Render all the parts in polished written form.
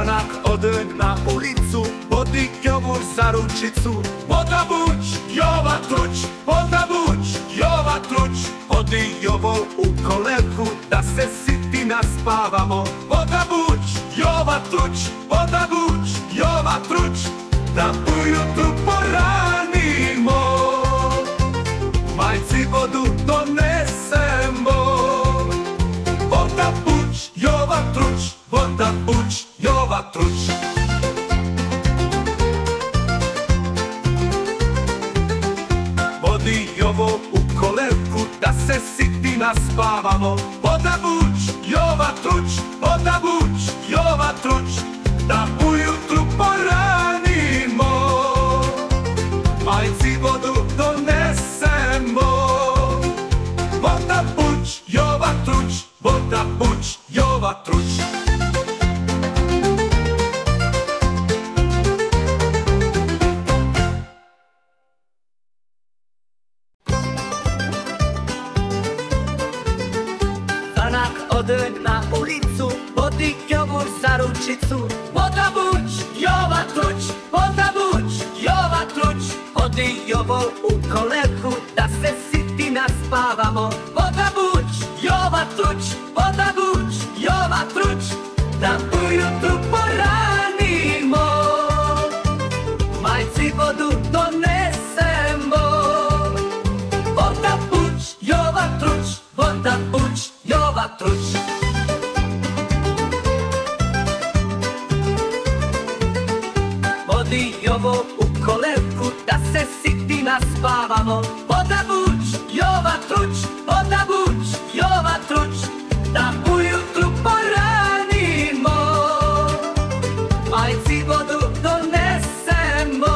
Tanak ode na ulicu, vodi Jovu za ručicu. Voda buć, Jova truć, voda buć, Jova truć. Odi Jovo u kolevku, da se siti naspavamo. Voda buć, Jova truć, voda buć, Jova truć. Da ujutru poranimo, majci vodu donesemo. Voda buć, Jova truć, voda buć, Jova truć. Vodi Jovo u kolevku, da se siti naspavamo. Voda buć, Jova truć, voda buć, Jova truć. Da ujutru poranimo, majci vodu donesemo. Voda buć, Jova truć, voda buć, Jova truć. Tanak ode na ulicu, vodi Jovu za ručicu. Voda buć, Jova truć, voda buć, Jova truć. Odi Jovo u kolevku, da se siti naspavamo. Voda buć, Jova truć, voda buć, Jova truć. Da ujutru poranimo, majci vodu donesemo. Voda buć, Jova truć, voda buć, Jova truć. Vodi Jovo u kolevku, da se siti naspavamo. Voda buć, Jova truć, voda buć, Jova truć. Da ujutru poranimo, majci vodu donesemo.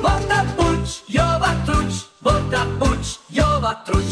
Voda buć, Jova truć, voda buć, Jova truć.